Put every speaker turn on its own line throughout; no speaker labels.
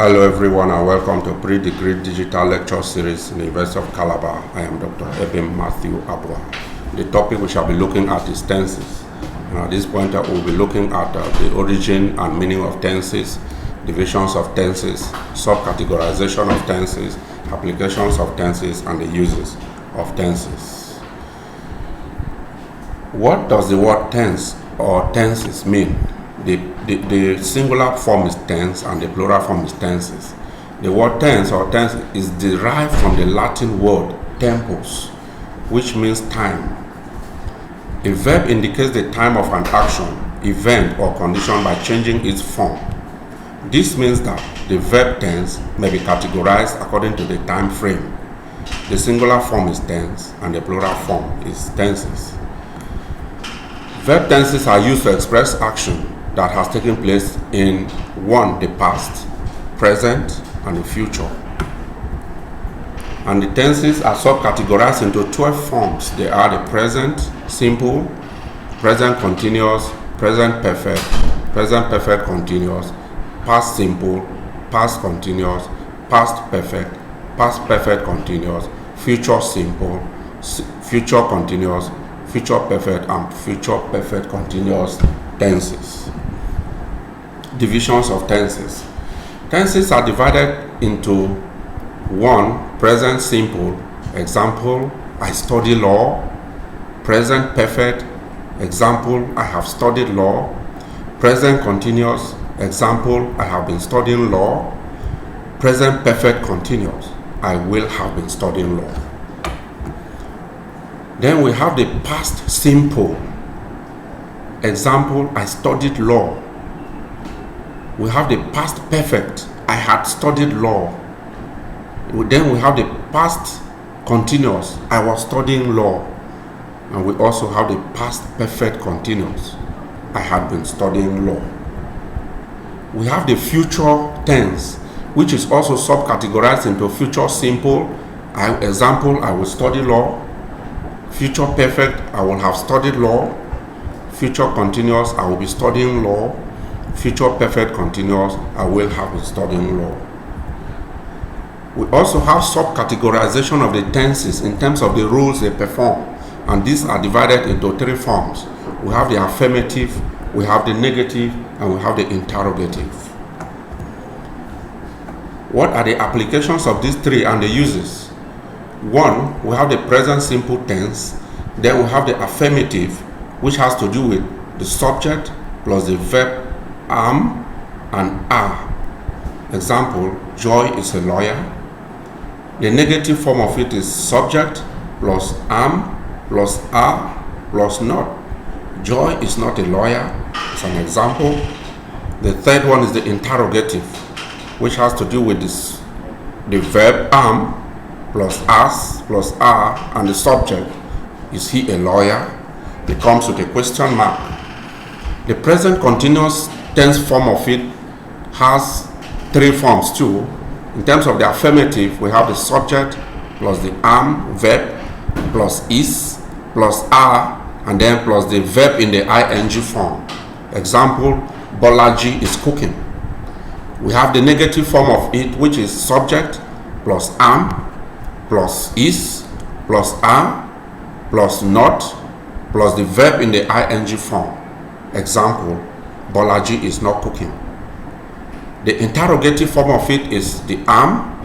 Hello everyone and welcome to Pre-Degree Digital Lecture Series in the University of Calabar. I am Dr. Ebim Matthew Abua. The topic we shall be looking at is tenses. And at this point we will be looking at the origin and meaning of tenses, divisions of tenses, subcategorization of tenses, applications of tenses, and the uses of tenses. What does the word tense or tenses mean? The singular form is tense and the plural form is tenses. The word tense or tense is derived from the Latin word tempus, which means time. A verb indicates the time of an action, event, or condition by changing its form. This means that the verb tense may be categorized according to the time frame. The singular form is tense and the plural form is tenses. Verb tenses are used to express action that has taken place in the past, present, and the future. And the tenses are subcategorized into 12 forms. They are the present simple, present continuous, present perfect continuous, past simple, past continuous, past perfect continuous, future simple, future continuous, future perfect, and future perfect continuous tenses. Divisions of tenses. Tenses are divided into 1. Present simple. Example, I study law. Present perfect. Example, I have studied law. Present continuous. Example, I have been studying law. Present perfect continuous. I will have been studying law. Then we have the past simple. Example, I studied law. We have the past perfect. I had studied law. Then we have the past continuous. I was studying law. And we also have the past perfect continuous. I had been studying law. We have the future tense, which is also subcategorized into future simple. Example, I will study law. Future perfect, I will have studied law. Future continuous, I will be studying law. Future perfect continuous, I will have been studying law. We also have subcategorization of the tenses in terms of the roles they perform, and these are divided into 3 forms. We have the affirmative, we have the negative, and we have the interrogative. What are the applications of these 3 and the uses? 1, we have the present simple tense. Then we have the affirmative, which has to do with the subject plus the verb am and are. Example, Joy is a lawyer. The negative form of it is subject plus am plus are plus not. Joy is not a lawyer. It's an example. The third one is the interrogative, which has to do with the verb am plus as plus are, and the subject, is he a lawyer? It comes with a question mark. The present continuous tense form of it has 3 forms too. In terms of the affirmative, we have the subject plus the am verb plus is plus are, and then plus the verb in the ing form. Example, Bolaji is cooking. We have the negative form of it, which is subject plus am plus is plus are plus not plus the verb in the ing form. Example, Bolaji is not cooking. The interrogative form of it is the am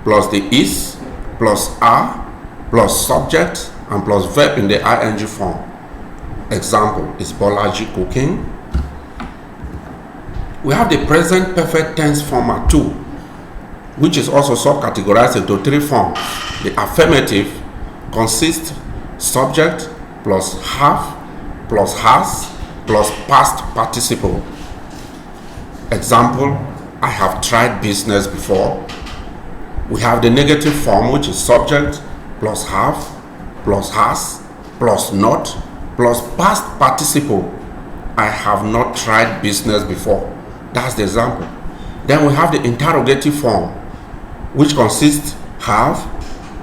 plus the is plus are plus subject and plus verb in the ing form. Example, is Bolaji cooking? We have the present perfect tense format too, which is also subcategorized into 3 forms. The affirmative consists subject plus have plus has plus past participle. Example, I have tried business before. We have the negative form, which is subject plus have plus has plus not plus past participle. I have not tried business before. That's the example. Then we have the interrogative form, which consists have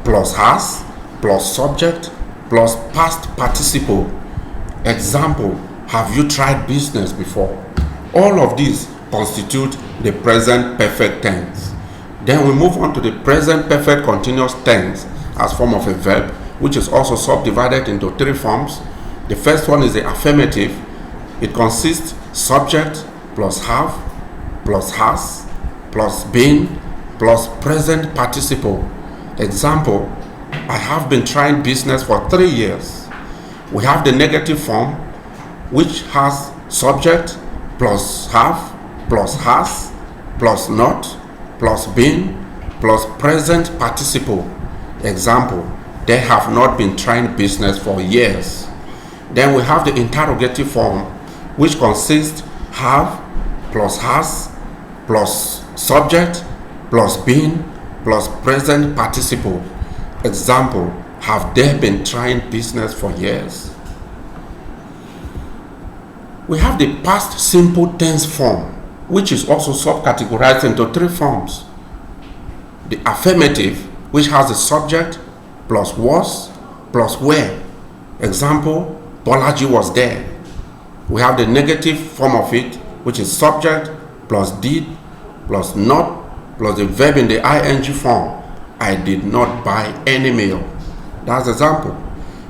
plus has plus subject plus past participle. Example, have you tried business before? All of these constitute the present perfect tense. Then we move on to the present perfect continuous tense as form of a verb, which is also subdivided into three forms. The first one is the affirmative. It consists subject plus have plus has plus been plus present participle. Example, I have been trying business for 3 years. We have the negative form, which has subject plus have plus has plus not plus been plus present participle. Example, they have not been trying business for years. Then we have the interrogative form, which consists have plus has plus subject plus been plus present participle. Example, have they been trying business for years? We have the past simple tense form, which is also subcategorized into three forms. The affirmative, which has the subject plus was plus were. Example, Bolaji was there. We have the negative form of it, which is subject plus did plus not plus the verb in the ing form. I did not buy any meal. That's the example.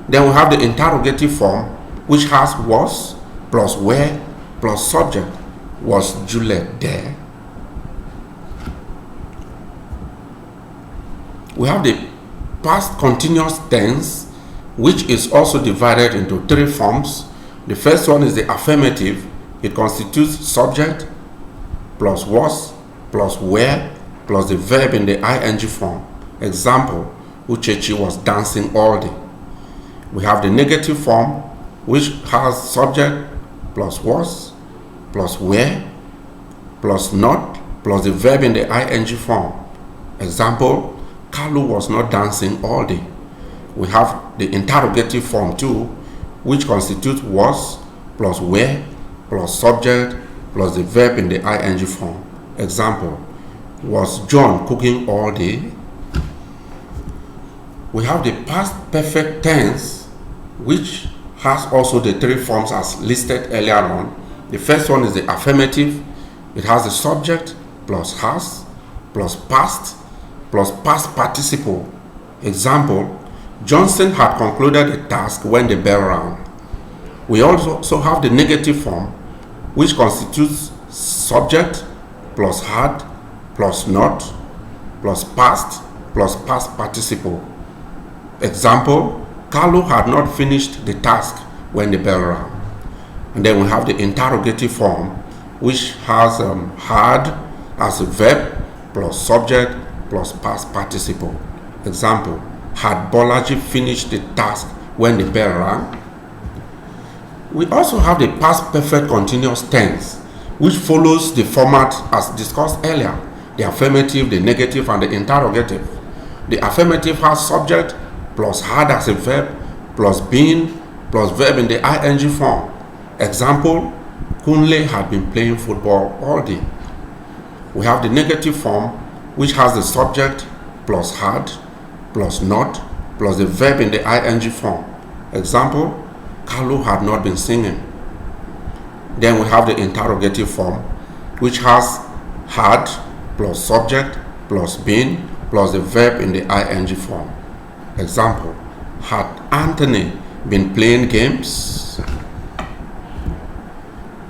Then we have the interrogative form, which has was plus where plus subject. Was Juliet there? We have the past continuous tense, which is also divided into three forms. The first one is the affirmative. It constitutes subject plus was plus were plus the verb in the ing form. Example, Uchechi was dancing all day. We have the negative form, which has subject plus was plus were plus not plus the verb in the ing form. Example, Kalu was not dancing all day. We have the interrogative form too, which constitutes was plus were plus subject plus the verb in the ing form. Example, was John cooking all day? We have the past perfect tense, which has also the three forms as listed earlier on. The first one is the affirmative. It has the subject plus has plus past participle. Example, Johnson had concluded the task when the bell rang. We also have the negative form, which constitutes subject plus had plus not plus past participle. Example, Carlo had not finished the task when the bell rang. And then we have the interrogative form, which has had as a verb plus subject plus past participle. Example, had Bolaji finished the task when the bell rang? We also have the past perfect continuous tense, which follows the format as discussed earlier: the affirmative, the negative, and the interrogative. The affirmative has subject plus had as a verb plus been plus verb in the ing form. Example, Kunle had been playing football all day. We have the negative form, which has the subject plus had plus not plus the verb in the ing form. Example, Carlo had not been singing. Then we have the interrogative form, which has had plus subject plus been plus the verb in the ing form. Example, had Anthony been playing games?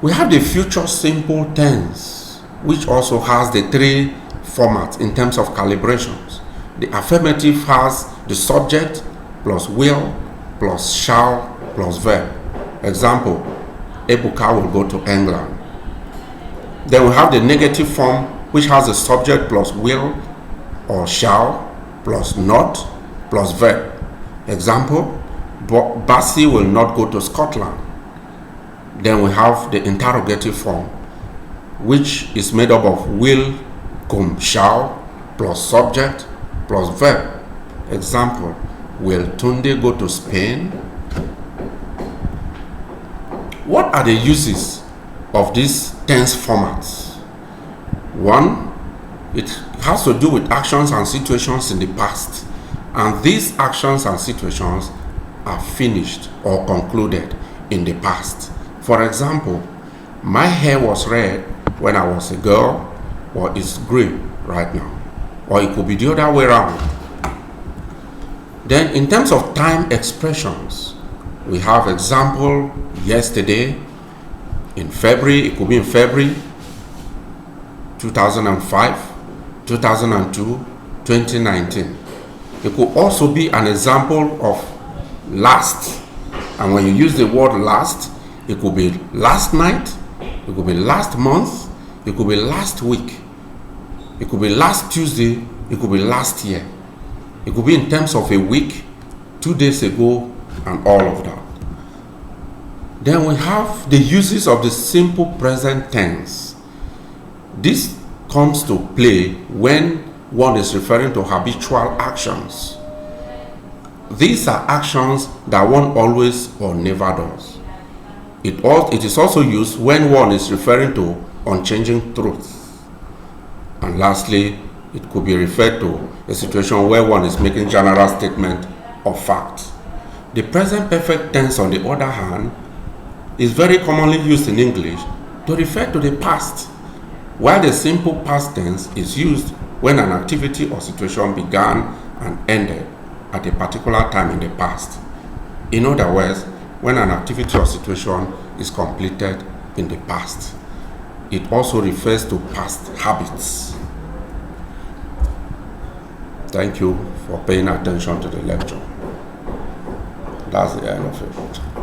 We have the future simple tense, which also has the three formats in terms of calibrations. The affirmative has the subject plus will plus shall plus verb. Example, Ebuka will go to England. Then we have the negative form, which has the subject plus will or shall plus not plus verb. Example, Bassi will not go to Scotland. Then we have the interrogative form, which is made up of will, shall plus subject plus verb. Example, will Tunde go to Spain? What are the uses of these tense formats? One, it has to do with actions and situations in the past, and these actions and situations are finished or concluded in the past. For example, my hair was red when I was a girl, or it's gray right now. Or it could be the other way around. Then in terms of time expressions, we have example yesterday, in February, it could be in February 2005, 2002, 2019. It could also be an example of last. And when you use the word last, it could be last night, it could be last month, it could be last week, it could be last Tuesday, it could be last year. It could be in terms of a week, 2 days ago, and all of that. Then we have the uses of the simple present tense. This comes to play when one is referring to habitual actions. These are actions that one always or never does. It is also used when one is referring to unchanging truth. And lastly, it could be referred to a situation where one is making general statement of fact. The present perfect tense, on the other hand, is very commonly used in English to refer to the past, while the simple past tense is used when an activity or situation began and ended at a particular time in the past. In other words, when an activity or situation is completed in the past. It also refers to past habits. Thank you for paying attention to the lecture. That's the end of it.